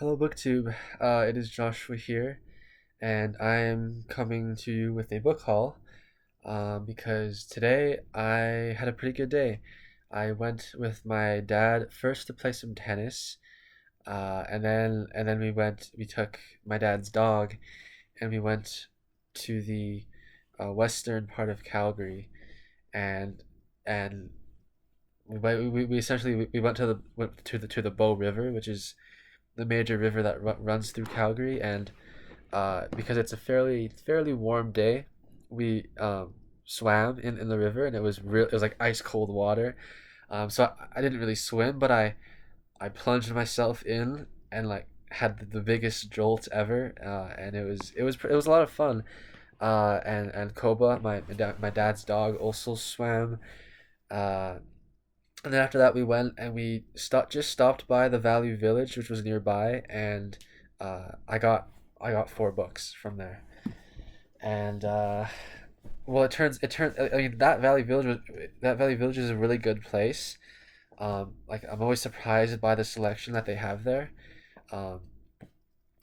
Hello, BookTube. It is Joshua here, and I am coming to you with a book haul because today I had a pretty good day. I went with my dad first to play some tennis, and then we took my dad's dog, and we went to the western part of Calgary, and and we essentially we went to the Bow River, which is the major river that runs through Calgary, and because it's a fairly warm day, we swam in the river, and it was like ice cold water. So I didn't really swim, but I plunged myself in and like had the biggest jolt ever, and it was a lot of fun. And Koba, my dad's dog, also swam. Uh, and then after that, we went and we stopped by the Value Village, which was nearby, and I got 4 books from there. And well, it turns. I mean, that Valley Village is a really good place. Like I'm always surprised by the selection that they have there. Um,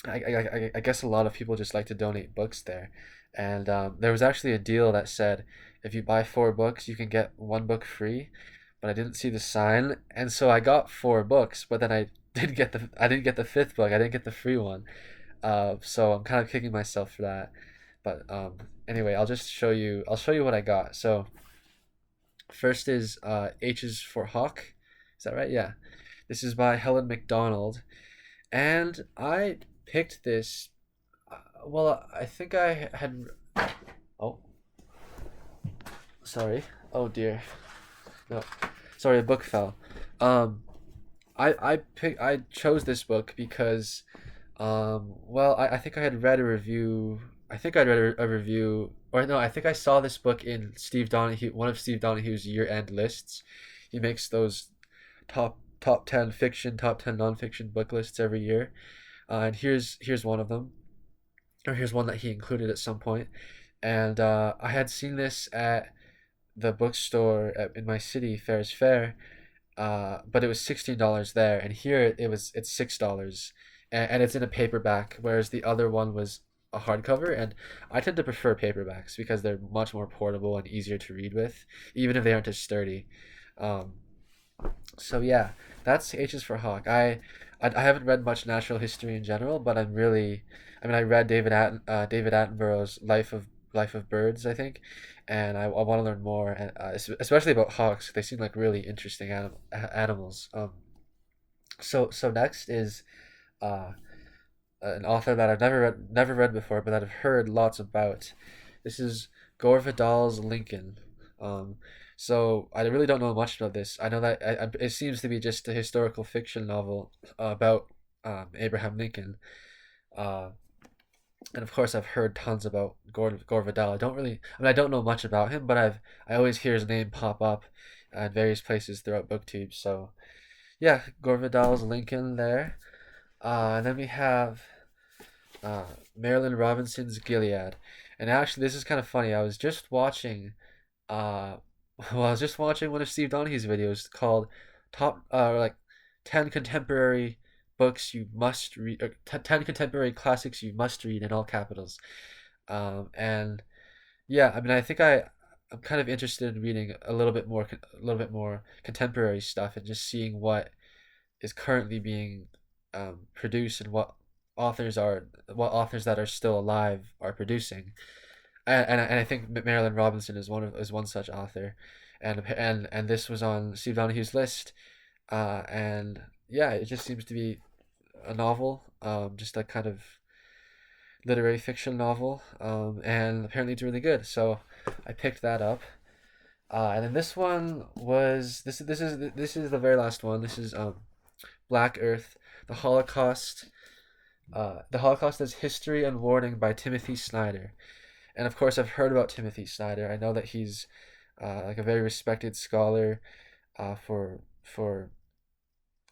I guess a lot of people just like to donate books there, and there was actually a deal that said if you buy 4 books, you can get 1 book free, but I didn't see the sign, and so I got 4 books, but then I didn't get the fifth book. I didn't get the free one. So I'm kind of kicking myself for that. But anyway, I'll show you what I got. So first is H is for Hawk. Is that right? Yeah. This is by Helen MacDonald, and I picked this. Well, I think I had. Oh, sorry. Oh dear. No, sorry, a book fell. Um, I chose this book because well, I think I had read a review. I think I'd read a review, or no, I think I saw this book in Steve Donahue, one of Steve Donahue's year-end lists. He makes those top 10 fiction, top 10 nonfiction book lists every year. And here's one of them, or here's one that he included at some point. And I had seen this at the bookstore in my city, Ferris Fair, but it was $16 there, and here it's $6, and it's in a paperback, whereas the other one was a hardcover, and I tend to prefer paperbacks because they're much more portable and easier to read with, even if they aren't as sturdy. Um, so yeah, that's H's for Hawk. I haven't read much natural history in general, but I mean, I read David Attenborough's Life of Birds, I think, and I want to learn more, and especially about hawks. They seem like really interesting animals. So next is uh, an author that I've never read before, but that I've heard lots about. This is Gore Vidal's Lincoln. Um, so I really don't know much about this. I know that it seems to be just a historical fiction novel about Abraham Lincoln. Uh, and of course, I've heard tons about Gore Vidal. I don't know much about him, but I always hear his name pop up at various places throughout BookTube. So yeah, Gore Vidal's Lincoln there. And then we have uh, Marilyn Robinson's Gilead. And actually, this is kind of funny. I was just watching, uh, well, I was just watching one of Steve Donahue's videos called "Top," like 10 contemporary books you must read, or 10 contemporary classics you must read in all capitals. And yeah, I mean, I'm kind of interested in reading a little bit more contemporary stuff, and just seeing what is currently being produced, and what authors that are still alive are producing. And I think Marilyn Robinson is one such author, and this was on Steve Donahue's list, and yeah, it just seems to be a novel, just a kind of literary fiction novel, and apparently it's really good. So I picked that up. And then this one was this is the very last one. This is Black Earth, the Holocaust. The Holocaust as History and Warning by Timothy Snyder. And of course, I've heard about Timothy Snyder. I know that he's like a very respected scholar for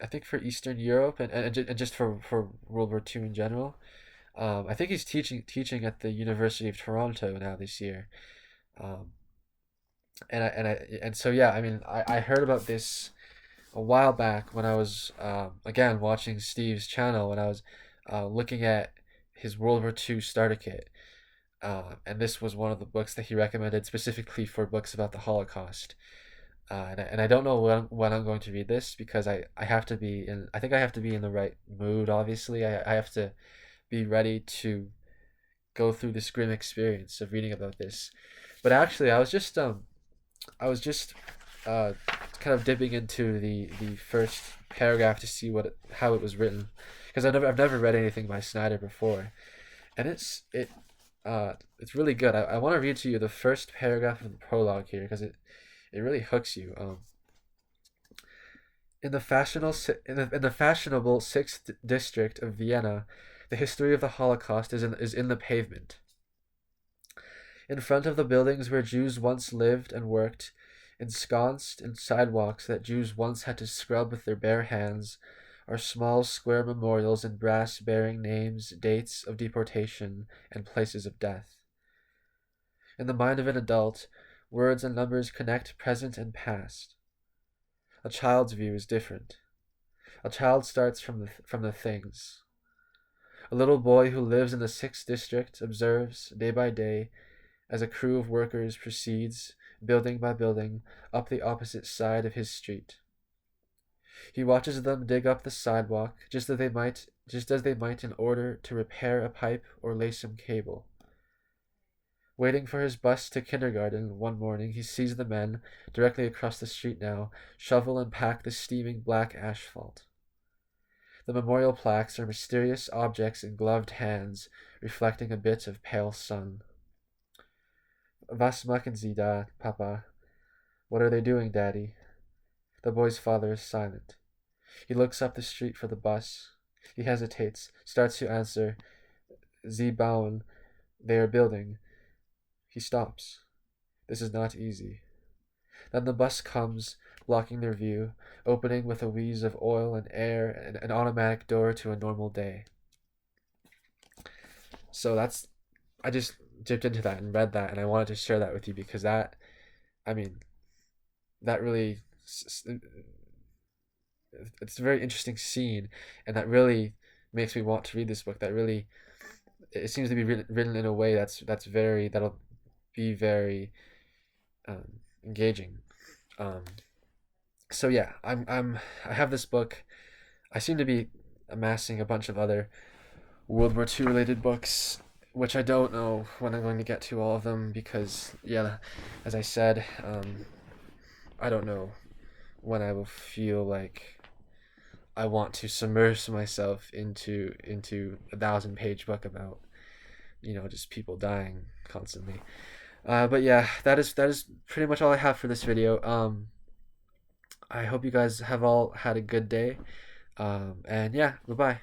I think for Eastern Europe, and just for World War II in general. I think he's teaching at the University of Toronto now this year. Um, and so yeah, I mean, I heard about this a while back when I was again watching Steve's channel when I was looking at his World War II starter kit, and this was one of the books that he recommended specifically for books about the Holocaust. And I don't know when I'm going to read this because I have to be in I think I have to be in the right mood. Obviously, I have to be ready to go through this grim experience of reading about this. But actually, I was just uh, kind of dipping into the first paragraph to see how it was written, because I've never read anything by Snyder before, and it's really good. I want to read to you the first paragraph of the prologue here because it really hooks you. In the fashionable sixth district of Vienna, the history of the Holocaust is in the pavement. In front of the buildings where Jews once lived and worked, ensconced in sidewalks that Jews once had to scrub with their bare hands, are small square memorials in brass bearing names, dates of deportation, and places of death. In the mind of an adult, words and numbers connect present and past. A child's view is different. A child starts from the things. A little boy who lives in the sixth district observes, day by day, as a crew of workers proceeds, building by building, up the opposite side of his street. He watches them dig up the sidewalk just as they might in order to repair a pipe or lay some cable. Waiting for his bus to kindergarten one morning, he sees the men, directly across the street now, shovel and pack the steaming black asphalt. The memorial plaques are mysterious objects in gloved hands, reflecting a bit of pale sun. Was machen Sie da, Papa? What are they doing, Daddy? The boy's father is silent. He looks up the street for the bus. He hesitates, starts to answer, Sie bauen, they are building. He stops. This is not easy. Then the bus comes, blocking their view, opening with a wheeze of oil and air and an automatic door to a normal day. So I just dipped into that and read that, and I wanted to share that with you because I mean, that really, it's a very interesting scene, and that really makes me want to read this book. That really, it seems to be written in a way that'll be very engaging. Um, so yeah, I have this book. I seem to be amassing a bunch of other World War II related books, which I don't know when I'm going to get to all of them because, yeah, as I said, I don't know when I will feel like I want to submerge myself into a 1,000-page book about just people dying constantly. But yeah, that is pretty much all I have for this video. I hope you guys have all had a good day. And yeah, bye bye.